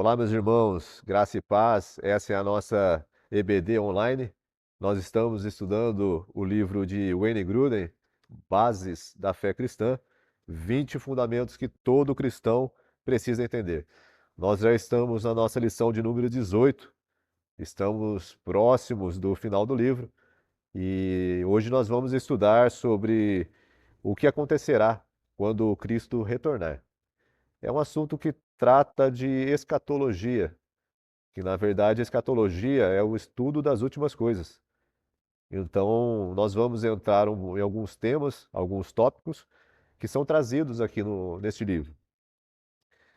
Olá, meus irmãos, graça e paz. Essa é a nossa EBD online. Nós estamos estudando o livro de Wayne Grudem, Bases da Fé Cristã, 20 fundamentos que todo cristão precisa entender. Nós já estamos na nossa lição de número 18, estamos próximos do final do livro e hoje nós vamos estudar sobre o que acontecerá quando Cristo retornar. É um assunto que trata de escatologia, que na verdade a escatologia é o estudo das últimas coisas. Então, nós vamos entrar em alguns temas, alguns tópicos que são trazidos aqui neste livro.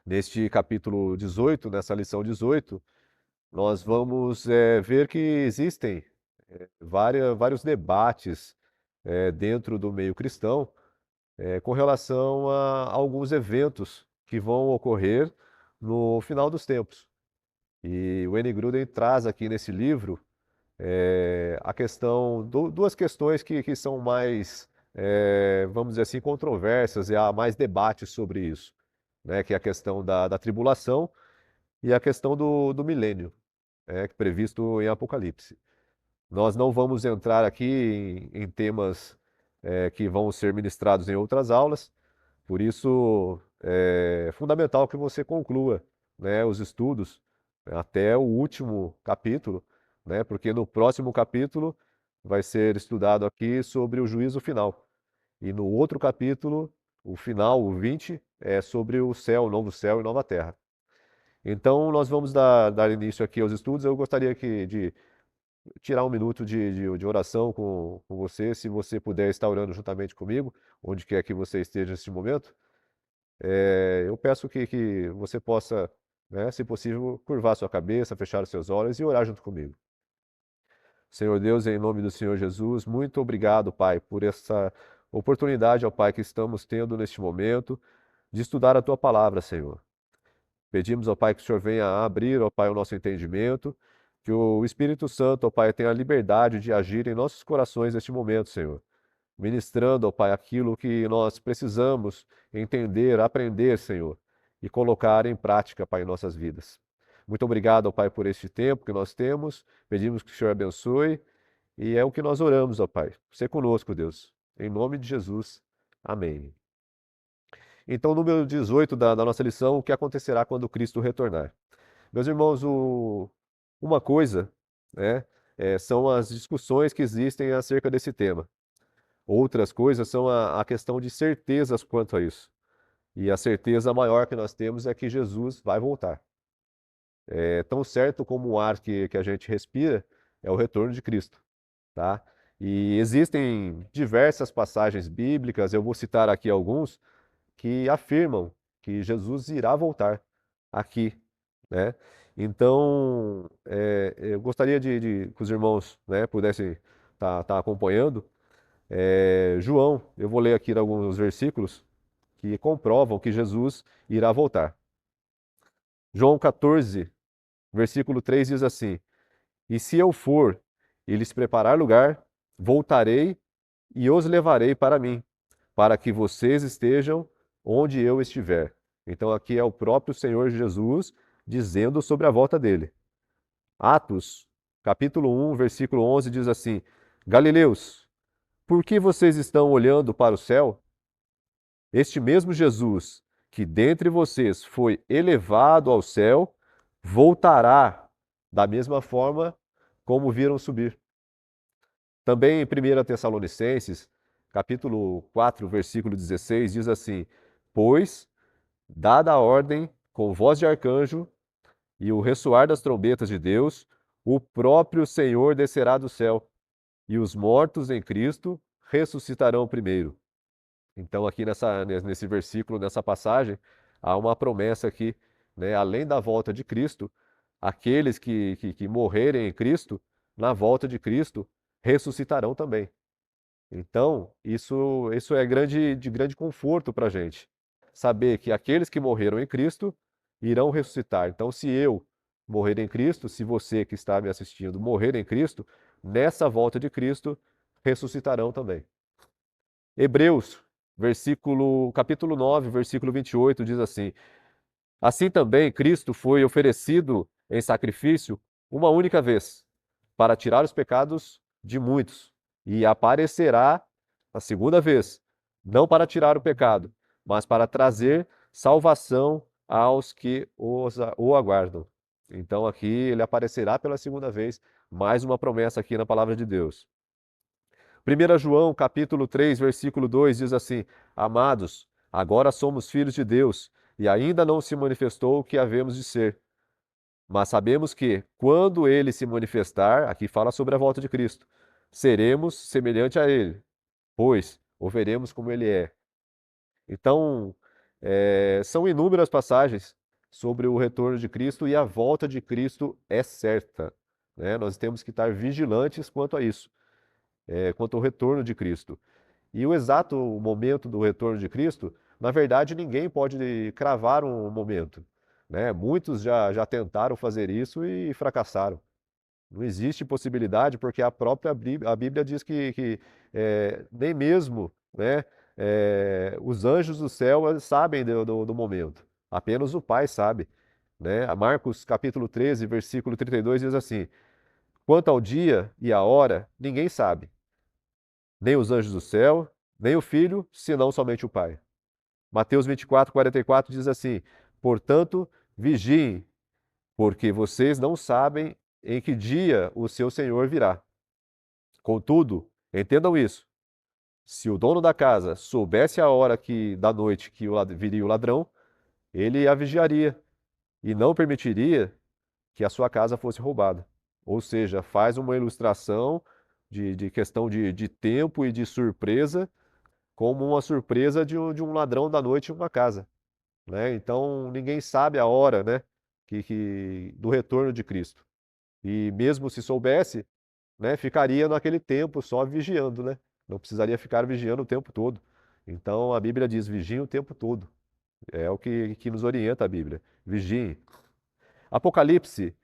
Neste capítulo 18, nessa lição 18, nós vamos ver que existem vários debates dentro do meio cristão com relação a alguns eventos que vão ocorrer no final dos tempos. E o N. Gruden traz aqui nesse livro a questão, duas questões que são mais, vamos dizer assim, controversas e há mais debate sobre isso, né? Que é a questão da tribulação e a questão do milênio, previsto em Apocalipse. Nós não vamos entrar aqui em temas que vão ser ministrados em outras aulas, por isso é fundamental que você conclua, né, os estudos até o último capítulo, né, porque no próximo capítulo vai ser estudado aqui sobre o juízo final. E no outro capítulo, o final, o 20, é sobre o céu, o novo céu e nova terra. Então, nós vamos dar início aqui aos estudos. Eu gostaria de tirar um minuto de oração com você, se você puder estar orando juntamente comigo, onde quer que você esteja neste momento. Eu peço que você possa, né, se possível, curvar sua cabeça, fechar os seus olhos e orar junto comigo. Senhor Deus, em nome do Senhor Jesus, muito obrigado, Pai, por essa oportunidade, ó Pai, que estamos tendo neste momento de estudar a Tua palavra, Senhor. Pedimos, ó Pai, que o Senhor venha abrir, ó Pai, o nosso entendimento, que o Espírito Santo, ó Pai, tenha a liberdade de agir em nossos corações neste momento, Senhor. Ministrando, ó Pai, aquilo que nós precisamos entender, aprender, Senhor, e colocar em prática, Pai, em nossas vidas. Muito obrigado, ó Pai, por este tempo que nós temos. Pedimos que o Senhor abençoe e é o que nós oramos, ó Pai. Você conosco, Deus. Em nome de Jesus. Amém. Então, número 18 da nossa lição, o que acontecerá quando Cristo retornar. Meus irmãos, uma coisa, né, são as discussões que existem acerca desse tema. Outras coisas são a questão de certezas quanto a isso. E a certeza maior que nós temos é que Jesus vai voltar. É tão certo como o ar que a gente respira é o retorno de Cristo, tá? E existem diversas passagens bíblicas, eu vou citar aqui alguns, que afirmam que Jesus irá voltar aqui, né? Então, eu gostaria que os irmãos, né, pudessem estar acompanhando. João, eu vou ler aqui alguns versículos que comprovam que Jesus irá voltar. João 14, versículo 3 diz assim: E se eu for e lhes preparar lugar, voltarei e os levarei para mim, para que vocês estejam onde eu estiver. Então aqui é o próprio Senhor Jesus dizendo sobre a volta dele. Atos, capítulo 1, versículo 11 diz assim: Galileus, por que vocês estão olhando para o céu? Este mesmo Jesus, que dentre vocês foi elevado ao céu, voltará da mesma forma como viram subir. Também em 1 Tessalonicenses, capítulo 4, versículo 16, diz assim: Pois, dada a ordem, com voz de arcanjo e o ressoar das trombetas de Deus, o próprio Senhor descerá do céu, e os mortos em Cristo ressuscitarão primeiro. Então, aqui nesse versículo, nessa passagem, há uma promessa aqui, né? Além da volta de Cristo, aqueles que morrerem em Cristo, na volta de Cristo, ressuscitarão também. Então, isso é de grande conforto para a gente. Saber que aqueles que morreram em Cristo irão ressuscitar. Então, se eu morrer em Cristo, se você que está me assistindo morrer em Cristo, nessa volta de Cristo, ressuscitarão também. Hebreus, capítulo 9, versículo 28, diz assim: Assim também Cristo foi oferecido em sacrifício uma única vez, para tirar os pecados de muitos, e aparecerá a segunda vez, não para tirar o pecado, mas para trazer salvação aos que o aguardam. Então aqui ele aparecerá pela segunda vez, mais uma promessa aqui na palavra de Deus. 1 João, capítulo 3, versículo 2 diz assim: Amados, agora somos filhos de Deus, e ainda não se manifestou o que havemos de ser. Mas sabemos que, quando ele se manifestar, aqui fala sobre a volta de Cristo, seremos semelhante a ele, pois o veremos como ele é. Então, são inúmeras passagens sobre o retorno de Cristo e a volta de Cristo é certa, né? Nós temos que estar vigilantes quanto a isso, quanto ao retorno de Cristo. E o exato momento do retorno de Cristo, na verdade, ninguém pode cravar um momento, né? Muitos já tentaram fazer isso e fracassaram. Não existe possibilidade, porque a própria a Bíblia diz que nem mesmo, né, os anjos do céu sabem do momento. Apenas o Pai sabe, né? Marcos capítulo 13, versículo 32 diz assim: Quanto ao dia e à hora, ninguém sabe, nem os anjos do céu, nem o Filho, senão somente o Pai. Mateus 24, 44 diz assim: Portanto, vigiem, porque vocês não sabem em que dia o seu Senhor virá. Contudo, entendam isso: se o dono da casa soubesse a hora da noite que viria o ladrão, ele a vigiaria e não permitiria que a sua casa fosse roubada. Ou seja, faz uma ilustração de questão de tempo e de surpresa, como uma surpresa de um ladrão da noite em uma casa, né? Então, ninguém sabe a hora, né, do retorno de Cristo. E mesmo se soubesse, né, ficaria naquele tempo só vigiando, né? Não precisaria ficar vigiando o tempo todo. Então, a Bíblia diz: vigiem o tempo todo. É o que nos orienta a Bíblia. Vigiem. Apocalipse,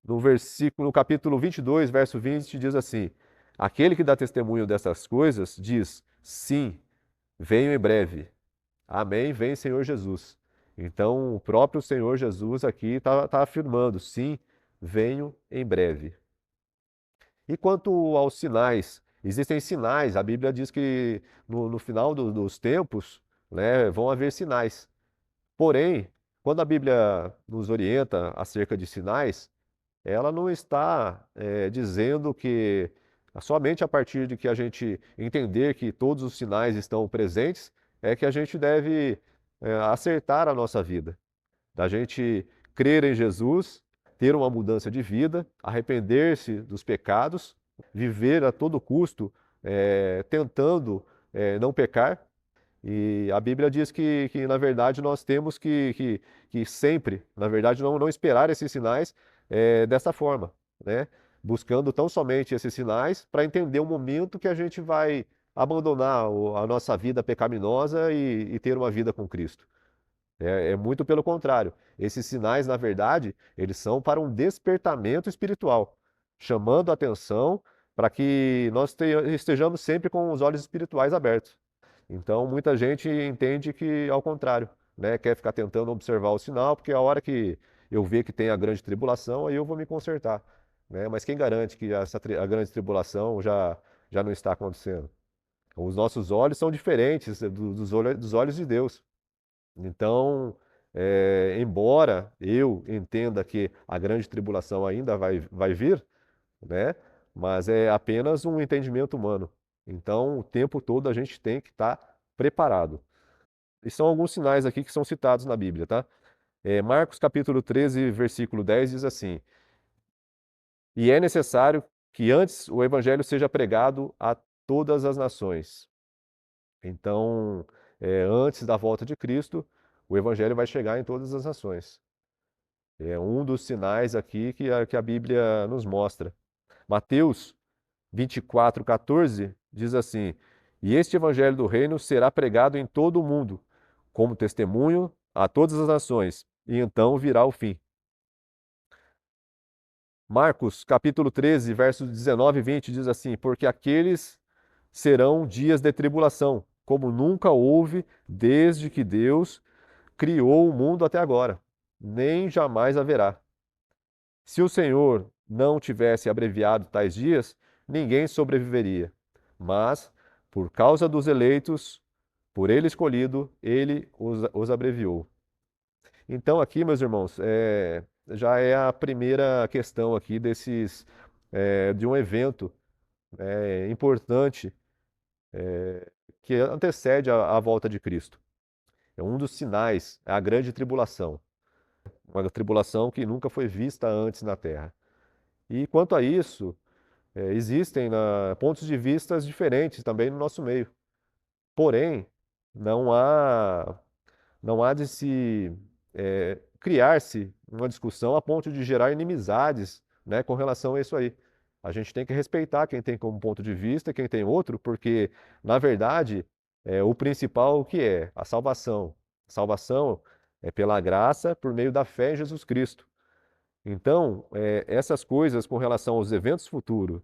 no capítulo 22, verso 20, diz assim: Aquele que dá testemunho dessas coisas diz: Sim, venho em breve. Amém, vem Senhor Jesus. Então, o próprio Senhor Jesus aqui está afirmando: sim, venho em breve. E quanto aos sinais, existem sinais. A Bíblia diz que no final dos tempos, né, vão haver sinais. Porém, quando a Bíblia nos orienta acerca de sinais, ela não está dizendo que somente a partir de que a gente entender que todos os sinais estão presentes, é que a gente deve acertar a nossa vida. Da gente crer em Jesus, ter uma mudança de vida, arrepender-se dos pecados, viver a todo custo tentando não pecar. E a Bíblia diz que na verdade, nós temos que sempre, na verdade, não esperar esses sinais dessa forma, né? Buscando tão somente esses sinais para entender o momento que a gente vai abandonar a nossa vida pecaminosa e ter uma vida com Cristo. É muito pelo contrário. Esses sinais, na verdade, eles são para um despertamento espiritual, chamando a atenção para que nós estejamos sempre com os olhos espirituais abertos. Então, muita gente entende que ao contrário, né? Quer ficar tentando observar o sinal, porque a hora que eu ver que tem a grande tribulação, aí eu vou me consertar, né? Mas quem garante que a grande tribulação já não está acontecendo? Os nossos olhos são diferentes dos olhos de Deus. Então, embora eu entenda que a grande tribulação ainda vai vir, né? Mas é apenas um entendimento humano. Então, o tempo todo a gente tem que estar preparado. E são alguns sinais aqui que são citados na Bíblia, tá? Marcos capítulo 13, versículo 10 diz assim: E é necessário que antes o evangelho seja pregado a todas as nações. Então, antes da volta de Cristo, o evangelho vai chegar em todas as nações. É um dos sinais aqui que a Bíblia nos mostra. Mateus 24:14 diz assim: E este evangelho do reino será pregado em todo o mundo, como testemunho a todas as nações, e então virá o fim. Marcos, capítulo 13, versos 19 e 20 diz assim: Porque aqueles serão dias de tribulação, como nunca houve desde que Deus criou o mundo até agora, nem jamais haverá. Se o Senhor não tivesse abreviado tais dias, ninguém sobreviveria. Mas, por causa dos eleitos, por ele escolhido, ele os abreviou. Então, aqui, meus irmãos, já é a primeira questão aqui de um evento importante que antecede a volta de Cristo. É um dos sinais, é a grande tribulação. Uma tribulação que nunca foi vista antes na Terra. E quanto a isso, existem pontos de vista diferentes também no nosso meio. Porém, não há, não há de se criar-se uma discussão a ponto de gerar inimizades, né, com relação a isso aí. A gente tem que respeitar quem tem como ponto de vista, quem tem outro, porque, na verdade, o principal o que é? A salvação. A salvação é pela graça, por meio da fé em Jesus Cristo. Então, essas coisas com relação aos eventos futuros,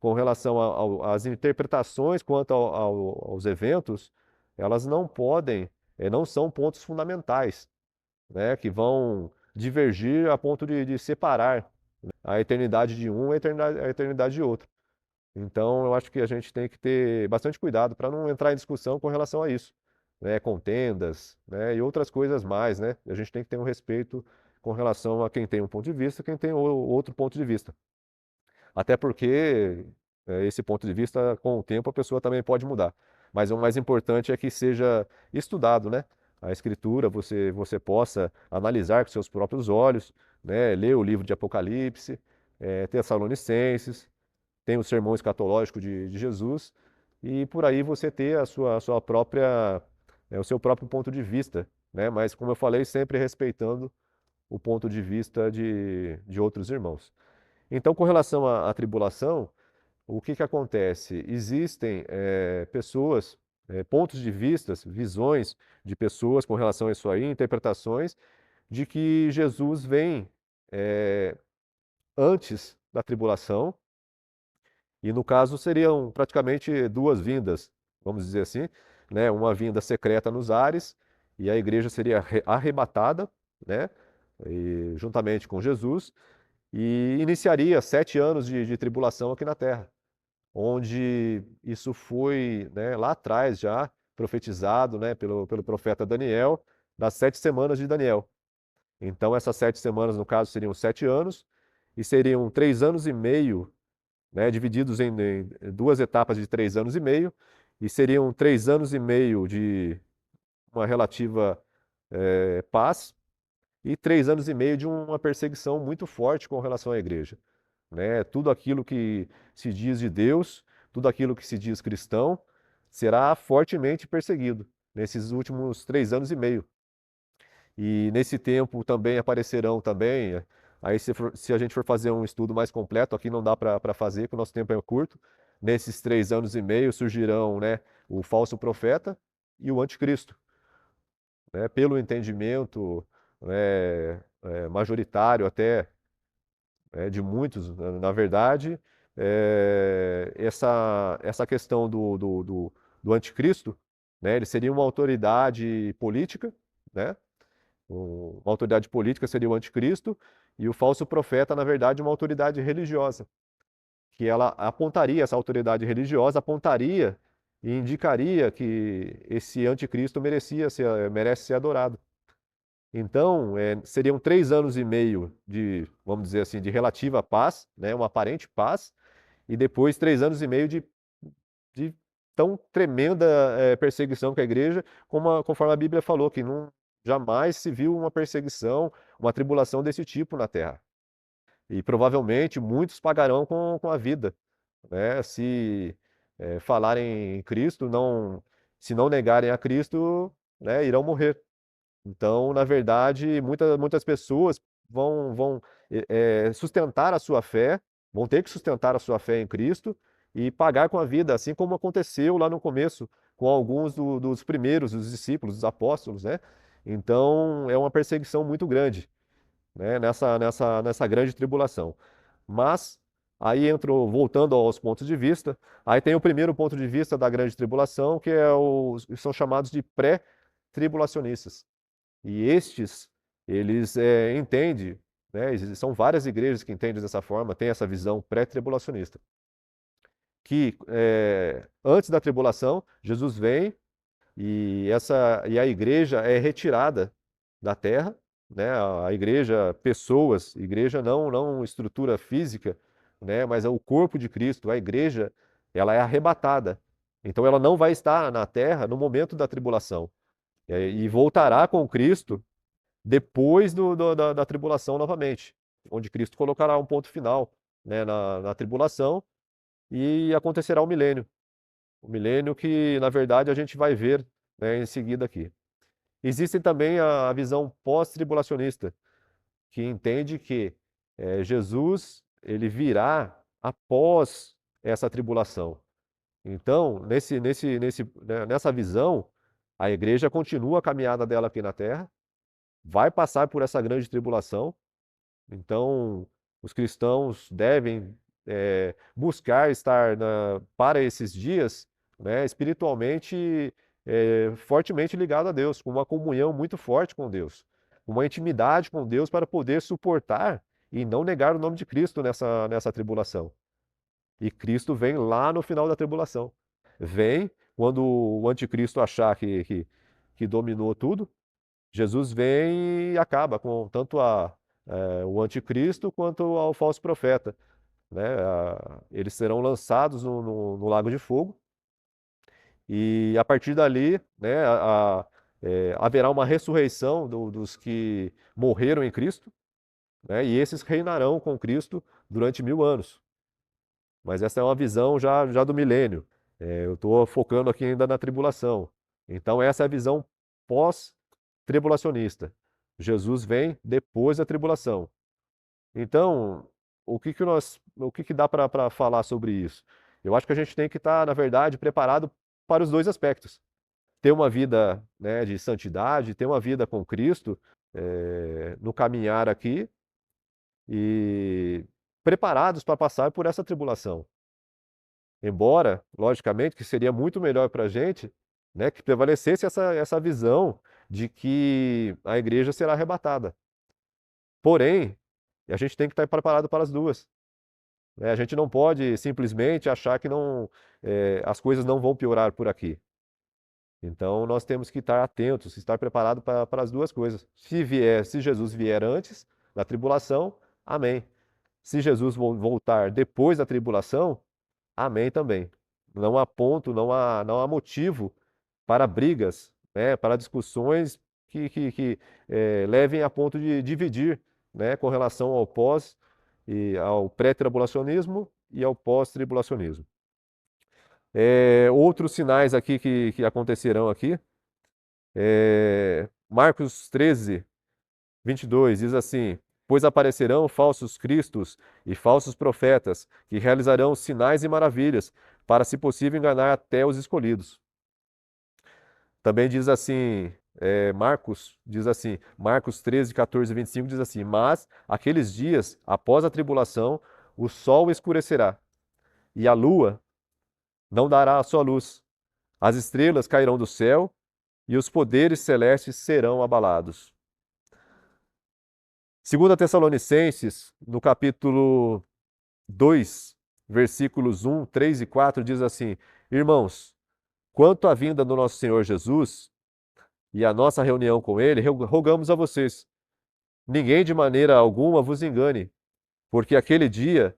com relação às interpretações quanto aos eventos, elas não podem, não são pontos fundamentais, né, que vão divergir a ponto de separar a eternidade de um e a eternidade de outro. Então, eu acho que a gente tem que ter bastante cuidado para não entrar em discussão com relação a isso, né, contendas, né, e outras coisas mais, né? A gente tem que ter um respeito com relação a quem tem um ponto de vista, e quem tem outro ponto de vista. Até porque esse ponto de vista, com o tempo, a pessoa também pode mudar. Mas o mais importante é que seja estudado, né? A Escritura, você possa analisar com seus próprios olhos, né? Ler o livro de Apocalipse, Tessalonicenses, tem o sermão escatológico de Jesus, e por aí você ter a sua própria, o seu próprio ponto de vista, né? Mas, como eu falei, sempre respeitando o ponto de vista de outros irmãos. Então, com relação à tribulação, o que que acontece? Existem pessoas, pontos de vistas, visões de pessoas com relação a isso aí, interpretações de que Jesus vem antes da tribulação, e no caso seriam praticamente duas vindas, vamos dizer assim, né? Uma vinda secreta nos ares, e a igreja seria arrebatada, né? E, juntamente com Jesus, e iniciaria 7 anos de tribulação aqui na Terra, onde isso foi, né, lá atrás já profetizado, né, pelo profeta Daniel, das 7 semanas de Daniel. Então, essas 7 semanas, no caso, seriam 7 anos, e seriam 3 anos e meio, né, divididos em duas etapas de 3 anos e meio, e seriam 3 anos e meio de uma relativa paz, e 3 anos e meio de uma perseguição muito forte com relação à igreja, né? Tudo aquilo que se diz de Deus, tudo aquilo que se diz cristão, será fortemente perseguido nesses últimos 3 anos e meio. E nesse tempo também aparecerão também, aí se a gente for fazer um estudo mais completo, aqui não dá para fazer, porque o nosso tempo é curto, nesses 3 anos e meio surgirão, né, o falso profeta e o anticristo, né? Pelo entendimento, né, majoritário até, de muitos, na verdade, essa questão do anticristo, né, ele seria uma autoridade política, né? Uma autoridade política seria o anticristo, e o falso profeta, na verdade, uma autoridade religiosa, que ela apontaria, essa autoridade religiosa apontaria e indicaria que esse anticristo merece ser adorado. Então, seriam 3 anos e meio vamos dizer assim, de relativa paz, né, uma aparente paz, e depois 3 anos e meio de tão tremenda perseguição que a igreja, conforme a Bíblia falou, que jamais se viu uma perseguição, uma tribulação desse tipo na terra. E provavelmente muitos pagarão com a vida, né, se falarem em Cristo, se não negarem a Cristo, né, irão morrer. Então, na verdade, muitas pessoas vão sustentar a sua fé, vão ter que sustentar a sua fé em Cristo e pagar com a vida, assim como aconteceu lá no começo com alguns dos primeiros, dos discípulos, dos apóstolos, né? Então, é uma perseguição muito grande, né? Nessa grande tribulação. Mas, aí entro, voltando aos pontos de vista, aí tem o primeiro ponto de vista da grande tribulação, que são chamados de pré-tribulacionistas. E estes, eles entendem, né? São várias igrejas que entendem dessa forma, têm essa visão pré-tribulacionista, que antes da tribulação, Jesus vem e a igreja é retirada da terra, né? A igreja, pessoas, igreja não estrutura física, né? Mas é o corpo de Cristo. A igreja, ela é arrebatada. Então ela não vai estar na terra no momento da tribulação. E voltará com Cristo depois da tribulação novamente, onde Cristo colocará um ponto final, né, na tribulação e acontecerá o milênio. O milênio que, na verdade, a gente vai ver, né, em seguida aqui. Existe também a visão pós-tribulacionista, que entende que Jesus ele virá após essa tribulação. Então, nessa visão, a igreja continua a caminhada dela aqui na Terra, vai passar por essa grande tribulação. Então, os cristãos devem buscar estar para esses dias, né, espiritualmente fortemente ligado a Deus, com uma comunhão muito forte com Deus, uma intimidade com Deus para poder suportar e não negar o nome de Cristo nessa tribulação. E Cristo vem lá no final da tribulação. Vem quando o anticristo achar que dominou tudo. Jesus vem e acaba com tanto o anticristo quanto ao falso profeta, né? Eles serão lançados no lago de fogo e a partir dali, né, haverá uma ressurreição dos que morreram em Cristo, né? E esses reinarão com Cristo durante 1000 anos. Mas essa é uma visão já do milênio. Eu estou focando aqui ainda na tribulação. Então essa é a visão pós-tribulacionista. Jesus vem depois da tribulação. Então, o que dá para falar sobre isso? Eu acho que a gente tem que estar, na verdade, preparado para os dois aspectos. Ter uma vida, né, de santidade, ter uma vida com Cristo, no caminhar aqui e preparados para passar por essa tribulação. Embora, logicamente, que seria muito melhor para a gente, né, que prevalecesse essa visão de que a igreja será arrebatada. Porém, a gente tem que estar preparado para as duas, né? A gente não pode simplesmente achar que as coisas não vão piorar por aqui. Então, nós temos que estar atentos, estar preparado para as duas coisas. Se Jesus vier antes da tribulação, amém. Se Jesus voltar depois da tribulação, amém também. Não há ponto, não há motivo para brigas, né, para discussões que levem a ponto de dividir, né, com relação ao pós e ao pré-tribulacionismo e ao pós-tribulacionismo. Outros sinais aqui que acontecerão aqui, Marcos 13, 22 diz assim: Pois aparecerão falsos cristos e falsos profetas, que realizarão sinais e maravilhas, para, se possível, enganar até os escolhidos. Também diz assim, Marcos 13, 14 e 25 diz assim: Mas aqueles dias, após a tribulação, o sol escurecerá, e a lua não dará a sua luz. As estrelas cairão do céu, e os poderes celestes serão abalados. 2 Tessalonicenses, no capítulo 2, versículos 1, 3 e 4, diz assim: Irmãos, quanto à vinda do nosso Senhor Jesus e a nossa reunião com Ele, rogamos a vocês, ninguém de maneira alguma vos engane, porque aquele dia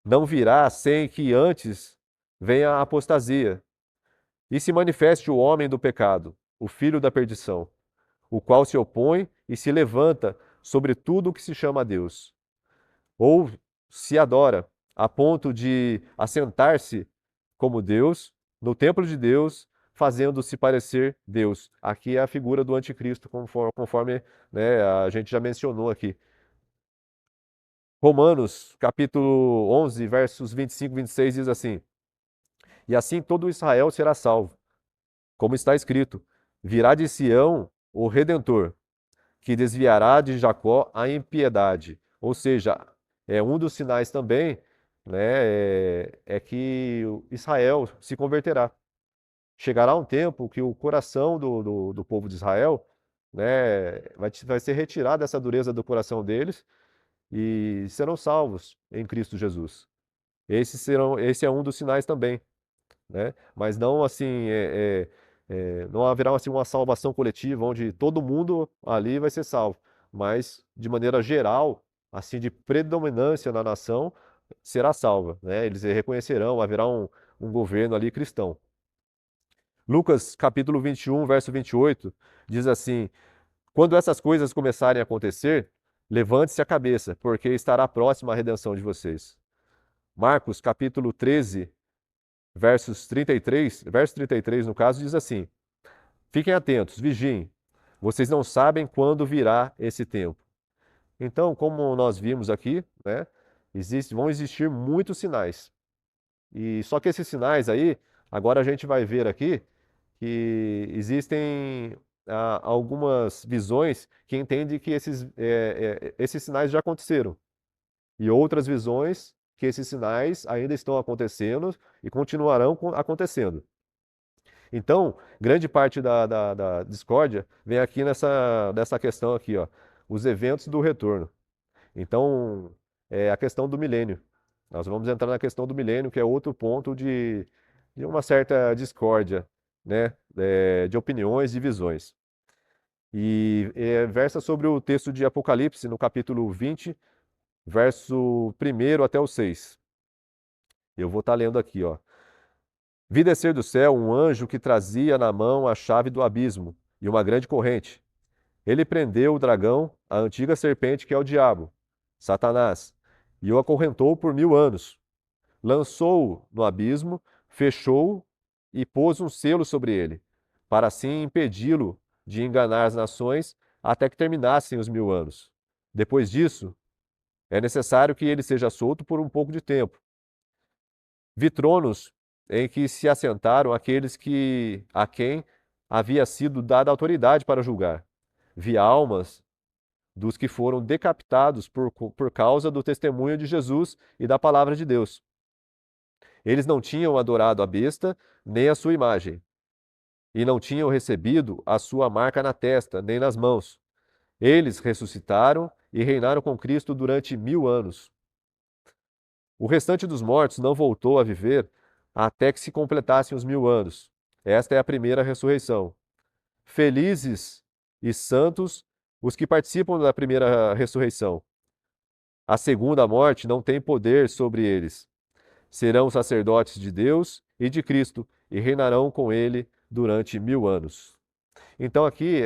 não virá sem que antes venha a apostasia e se manifeste o homem do pecado, o filho da perdição, o qual se opõe e se levanta sobre tudo o que se chama Deus, ou se adora, a ponto de assentar-se como Deus no templo de Deus, fazendo-se parecer Deus. Aqui é a figura do anticristo, conforme, né, a gente já mencionou aqui. Romanos, capítulo 11, versos 25 e 26 diz assim: E assim todo Israel será salvo, como está escrito: Virá de Sião o Redentor, que desviará de Jacó a impiedade. Ou seja, um dos sinais também, né, é que Israel se converterá. Chegará um tempo que o coração do povo de Israel né? Vai ser retirada essa dureza do coração deles e serão salvos em Cristo Jesus. Esse é um dos sinais também, né? Mas não assim, não haverá assim uma salvação coletiva onde todo mundo ali vai ser salvo, mas de maneira geral, assim de predominância na nação, será salva, né? Eles reconhecerão, haverá um governo ali cristão. Lucas capítulo 21, verso 28, diz assim: quando essas coisas começarem a acontecer, levante-se a cabeça, porque estará próxima a redenção de vocês. Marcos capítulo 13, verso 33 no caso, diz assim: fiquem atentos, vigiem, vocês não sabem quando virá esse tempo. Então, como nós vimos aqui, né, vão existir muitos sinais. E só que esses sinais aí, agora a gente vai ver aqui que existem algumas visões que entendem que esses sinais já aconteceram. E outras visões que esses sinais ainda estão acontecendo e continuarão acontecendo. Então, grande parte da discórdia vem aqui nessa questão aqui, ó, os eventos do retorno. Então, é a questão do milênio. Nós vamos entrar na questão do milênio, que é outro ponto de uma certa discórdia, né, de opiniões e visões. E versa sobre o texto de Apocalipse, no capítulo 20, verso 1 até o 6. Eu vou estar lendo aqui, ó. Vi descer do céu um anjo que trazia na mão a chave do abismo e uma grande corrente. Ele prendeu o dragão, a antiga serpente que é o diabo, Satanás, e o acorrentou por 1000 anos. Lançou-o no abismo, fechou-o e pôs um selo sobre ele, para assim impedi-lo de enganar as nações até que terminassem os 1000 anos. Depois disso, é necessário que ele seja solto por um pouco de tempo. Vi tronos em que se assentaram aqueles a quem havia sido dada autoridade para julgar. Vi almas dos que foram decapitados por causa do testemunho de Jesus e da palavra de Deus. Eles não tinham adorado a besta, nem a sua imagem, e não tinham recebido a sua marca na testa, nem nas mãos. Eles ressuscitaram e reinaram com Cristo durante 1000 anos. O restante dos mortos não voltou a viver até que se completassem os 1000 anos. Esta é a primeira ressurreição. Felizes e santos os que participam da primeira ressurreição. A segunda morte não tem poder sobre eles. Serão sacerdotes de Deus e de Cristo e reinarão com ele durante 1000 anos. Então aqui,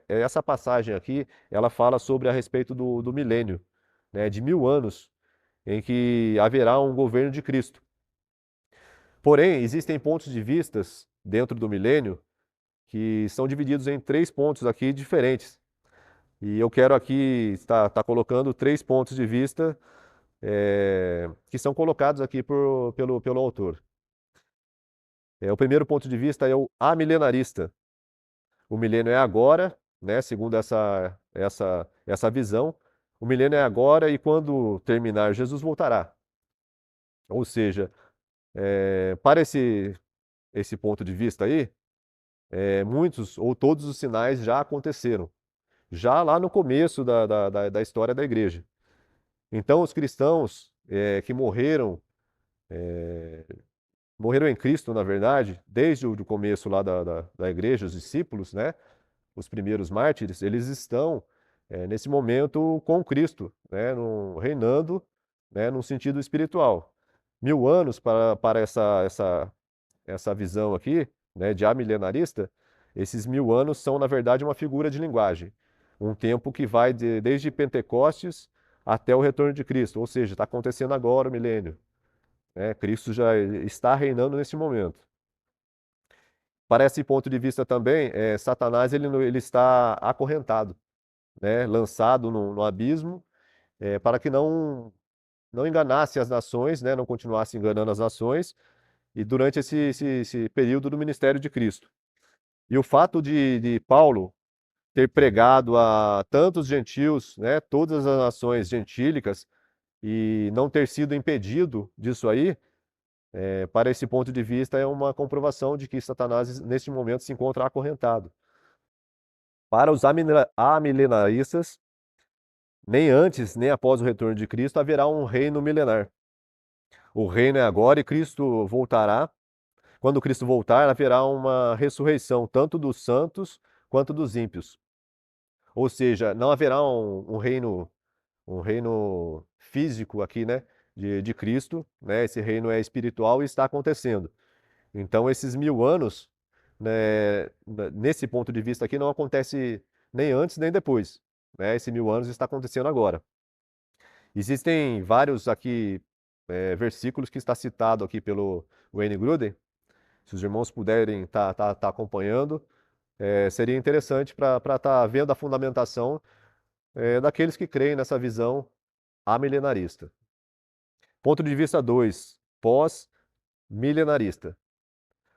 essa passagem aqui, ela fala sobre a respeito do milênio, né, de 1000 anos, em que haverá um governo de Cristo. Porém, existem pontos de vistas dentro do milênio que são divididos em 3 pontos aqui diferentes. E eu quero aqui estar colocando 3 pontos de vista que são colocados aqui pelo autor. O primeiro ponto de vista é o amilenarista. O milênio é agora, né, segundo essa visão. O milênio é agora e quando terminar, Jesus voltará. Ou seja, para esse ponto de vista aí, muitos ou todos os sinais já aconteceram, já lá no começo da história da igreja. Então, os cristãos que morreram em Cristo, na verdade, desde o começo lá da igreja, os discípulos, né, os primeiros mártires, eles estão nesse momento com Cristo, né, reinando, né, num sentido espiritual. 1000 anos para essa visão aqui, né, de amilenarista, esses 1000 anos são, na verdade, uma figura de linguagem. Um tempo que vai desde Pentecostes até o retorno de Cristo, ou seja, está acontecendo agora o milênio, né? Cristo já está reinando nesse momento. Para esse ponto de vista também, Satanás ele está acorrentado, né? Lançado no abismo, para que não enganasse as nações, né? Não continuasse enganando as nações, e durante esse período do ministério de Cristo. E o fato de Paulo ter pregado a tantos gentios, né, todas as nações gentílicas, e não ter sido impedido disso aí, para esse ponto de vista, é uma comprovação de que Satanás, neste momento, se encontra acorrentado. Para os amilenaristas, nem antes nem após o retorno de Cristo haverá um reino milenar. O reino é agora e Cristo voltará. Quando Cristo voltar, haverá uma ressurreição, tanto dos santos quanto dos ímpios. Ou seja, não haverá um reino físico aqui, né, de Cristo, né? Esse reino é espiritual e está acontecendo. Então, esses 1000 anos, né, nesse ponto de vista aqui, não acontece nem antes nem depois, né? Esse 1000 anos está acontecendo agora. Existem vários aqui versículos que está citado aqui pelo Wayne Grudem. Se os irmãos puderem estar acompanhando, seria interessante para estar vendo a fundamentação daqueles que creem nessa visão amilenarista. Ponto de vista 2, pós-milenarista.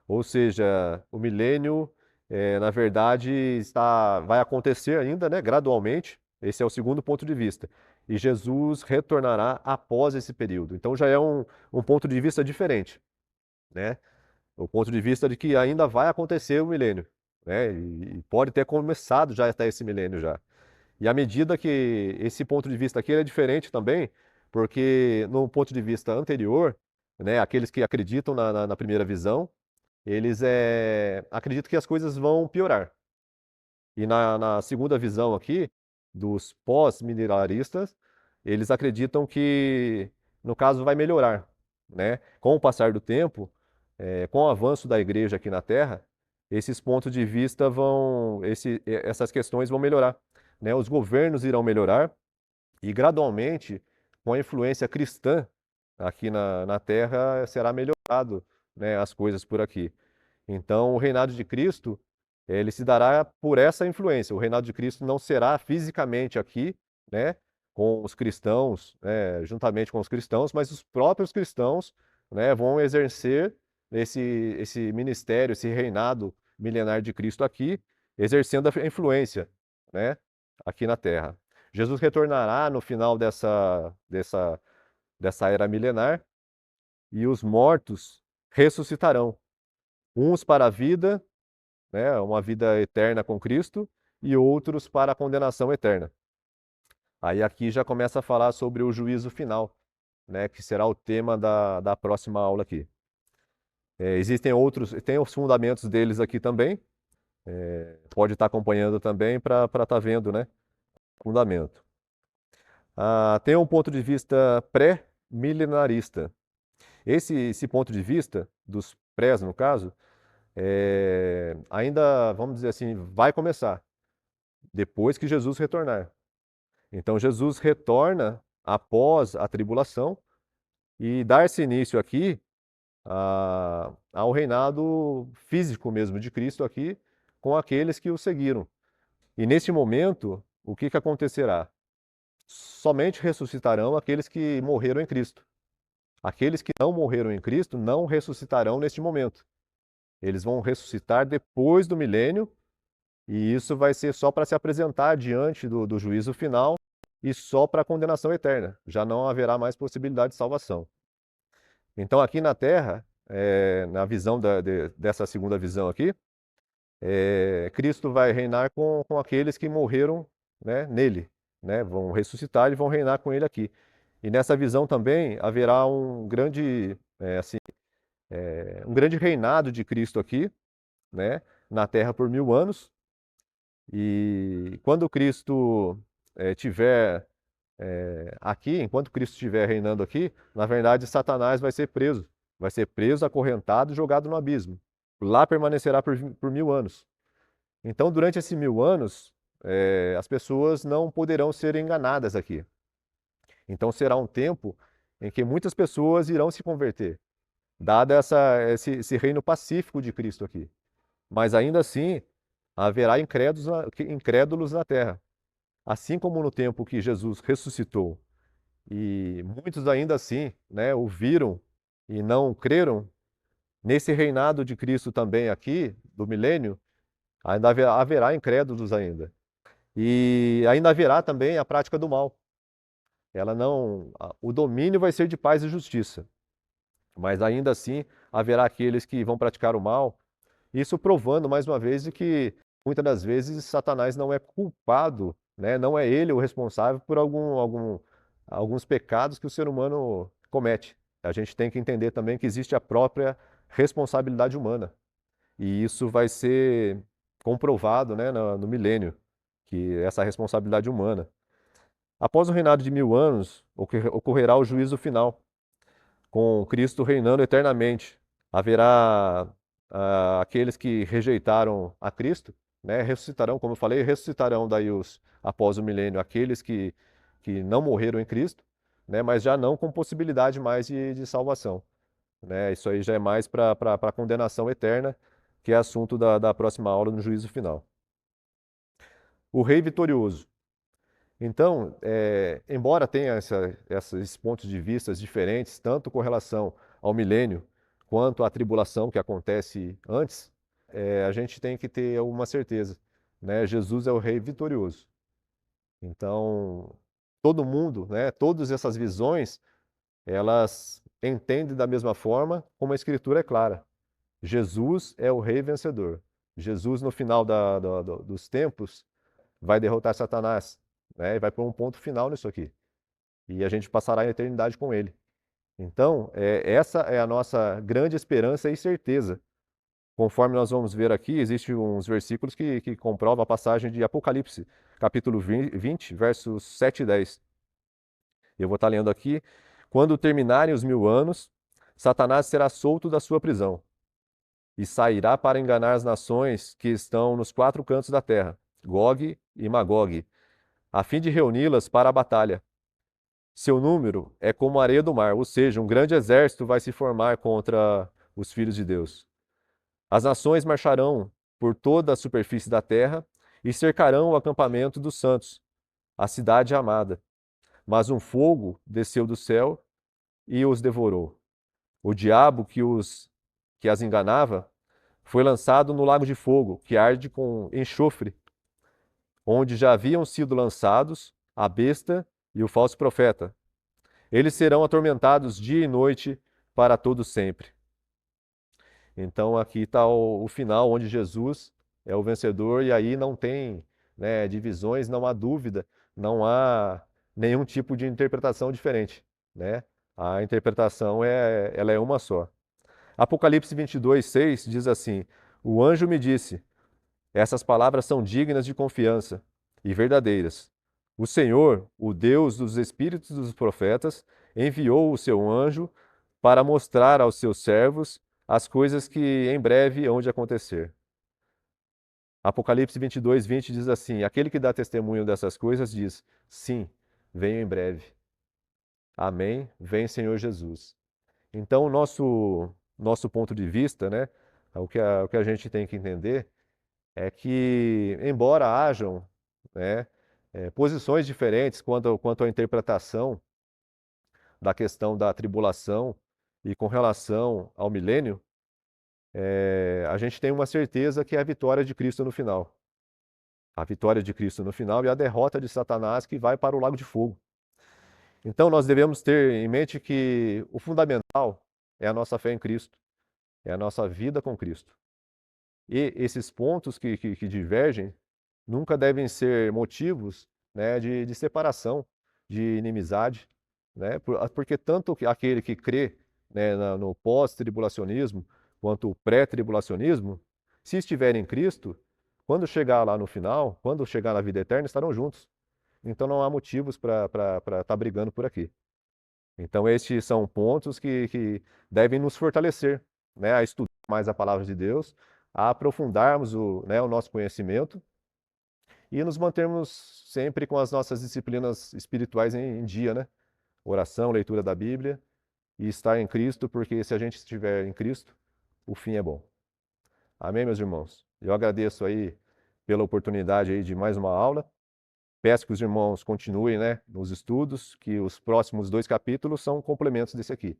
Ou seja, o milênio, na verdade, vai acontecer ainda, né, gradualmente. Esse é o segundo ponto de vista. E Jesus retornará após esse período. Então já é um ponto de vista diferente, né? O ponto de vista de que ainda vai acontecer o milênio, né? E pode ter começado já até esse milênio já. E à medida que esse ponto de vista aqui ele é diferente também, porque no ponto de vista anterior, né, aqueles que acreditam na primeira visão, eles acreditam que as coisas vão piorar. E na segunda visão aqui, dos pós-mineralistas, eles acreditam que, no caso, vai melhorar, né? Com o passar do tempo, com o avanço da igreja aqui na Terra, esses pontos de vista essas questões vão melhorar, né? Os governos irão melhorar e, gradualmente, com a influência cristã aqui na Terra, será melhorado, né, as coisas por aqui. Então, o reinado de Cristo, ele se dará por essa influência. O reinado de Cristo não será fisicamente aqui, né, com os cristãos, juntamente com os cristãos, mas os próprios cristãos, né, vão exercer esse ministério, esse reinado milenar de Cristo aqui, exercendo a influência, né, aqui na Terra. Jesus retornará no final dessa era milenar e os mortos ressuscitarão, uns para a vida, né, uma vida eterna com Cristo, e outros para a condenação eterna. Aí aqui já começa a falar sobre o juízo final, né, que será o tema da próxima aula aqui. Existem outros, tem os fundamentos deles aqui também, pode estar acompanhando também para estar vendo, né, fundamento. Tem um ponto de vista pré-milenarista. Esse ponto de vista, dos prés no caso, ainda, vamos dizer assim, vai começar depois que Jesus retornar. Então, Jesus retorna após a tribulação e dar-se início aqui ao reinado físico mesmo de Cristo aqui, com aqueles que o seguiram. E nesse momento, o que acontecerá? Somente ressuscitarão aqueles que morreram em Cristo. Aqueles que não morreram em Cristo não ressuscitarão neste momento. Eles vão ressuscitar depois do milênio, e isso vai ser só para se apresentar diante do juízo final e só para a condenação eterna. Já não haverá mais possibilidade de salvação. Então, aqui na Terra, na visão dessa segunda visão aqui, Cristo vai reinar com aqueles que morreram, né, nele, né, vão ressuscitar e vão reinar com ele aqui. E nessa visão também haverá um grande reinado de Cristo aqui, né, na Terra por 1000 anos. E quando Cristo tiver aqui, enquanto Cristo estiver reinando aqui, na verdade Satanás vai ser preso, acorrentado e jogado no abismo. Lá permanecerá por 1000 anos. Então, durante esses 1000 anos, as pessoas não poderão ser enganadas aqui. Então, será um tempo em que muitas pessoas irão se converter, dado esse reino pacífico de Cristo aqui. Mas ainda assim, haverá incrédulos na terra. Assim como no tempo que Jesus ressuscitou e muitos ainda assim, né, ouviram e não creram, nesse reinado de Cristo também aqui, do milênio, ainda haverá incrédulos ainda. E ainda haverá também a prática do mal. O domínio vai ser de paz e justiça, mas ainda assim haverá aqueles que vão praticar o mal, isso provando mais uma vez de que muitas das vezes Satanás não é culpado, né? Não é ele o responsável por alguns pecados que o ser humano comete. A gente tem que entender também que existe a própria responsabilidade humana. E isso vai ser comprovado, né, no milênio, que essa responsabilidade humana. Após o reinado de 1000 anos, ocorrerá o juízo final, com Cristo reinando eternamente. Haverá aqueles que rejeitaram a Cristo, né, ressuscitarão, como eu falei, ressuscitarão daí após o milênio, aqueles que não morreram em Cristo, né, mas já não com possibilidade mais de salvação. Né? Isso aí já é mais para a condenação eterna, que é assunto da próxima aula no juízo final. O rei vitorioso. Então, embora tenha esses pontos de vista diferentes, tanto com relação ao milênio quanto à tribulação que acontece antes, a gente tem que ter uma certeza, né? Jesus é o rei vitorioso. Então, todo mundo, né, todas essas visões, elas entendem da mesma forma como a Escritura é clara. Jesus é o rei vencedor. Jesus, no final dos tempos, vai derrotar Satanás, né? E vai pôr um ponto final nisso aqui. E a gente passará a eternidade com ele. Então, essa é a nossa grande esperança e certeza. Conforme nós vamos ver aqui, existem uns versículos que comprovam a passagem de Apocalipse, capítulo 20, versos 7 e 10. Eu vou estar lendo aqui. Quando terminarem os 1000 anos, Satanás será solto da sua prisão e sairá para enganar as nações que estão nos 4 cantos da terra, Gog e Magog, a fim de reuni-las para a batalha. Seu número é como a areia do mar, ou seja, um grande exército vai se formar contra os filhos de Deus. As nações marcharão por toda a superfície da terra e cercarão o acampamento dos santos, a cidade amada. Mas um fogo desceu do céu e os devorou. O diabo que as enganava foi lançado no lago de fogo, que arde com enxofre, onde já haviam sido lançados a besta e o falso profeta. Eles serão atormentados dia e noite para todo sempre. Então aqui está o final, onde Jesus é o vencedor, e aí não tem, né, divisões, não há dúvida, não há nenhum tipo de interpretação diferente, né? A interpretação ela é uma só. Apocalipse 22, 6 diz assim: O anjo me disse, essas palavras são dignas de confiança e verdadeiras. O Senhor, o Deus dos espíritos dos profetas, enviou o seu anjo para mostrar aos seus servos as coisas que em breve hão de acontecer. Apocalipse 22, 20 diz assim: Aquele que dá testemunho dessas coisas diz: Sim, venho em breve. Amém. Vem, Senhor Jesus. Então, o nosso ponto de vista, né, o que a gente tem que entender é que, embora hajam, né, posições diferentes quanto à interpretação da questão da tribulação e com relação ao milênio, a gente tem uma certeza que é a vitória de Cristo no final. A vitória de Cristo no final e a derrota de Satanás, que vai para o lago de fogo. Então nós devemos ter em mente que o fundamental é a nossa fé em Cristo, é a nossa vida com Cristo. E esses pontos que divergem nunca devem ser motivos, né, de separação, de inimizade, né, porque tanto aquele que crê, né, no pós-tribulacionismo quanto o pré-tribulacionismo, se estiver em Cristo, quando chegar lá no final, quando chegar na vida eterna, estarão juntos. Então não há motivos para estar brigando por aqui. Então estes são pontos que devem nos fortalecer, né, a estudar mais a palavra de Deus, a aprofundarmos o nosso conhecimento e nos mantermos sempre com as nossas disciplinas espirituais em dia, né? Oração, leitura da Bíblia e estar em Cristo, porque se a gente estiver em Cristo, o fim é bom. Amém, meus irmãos? Eu agradeço aí pela oportunidade aí de mais uma aula. Peço que os irmãos continuem, né, nos estudos, que os próximos 2 capítulos são complementos desse aqui.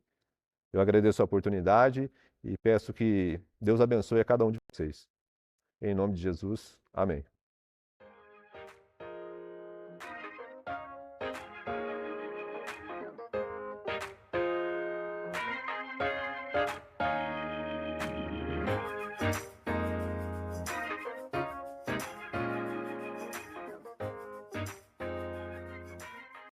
Eu agradeço a oportunidade e peço que Deus abençoe a cada um de vocês. Em nome de Jesus, amém.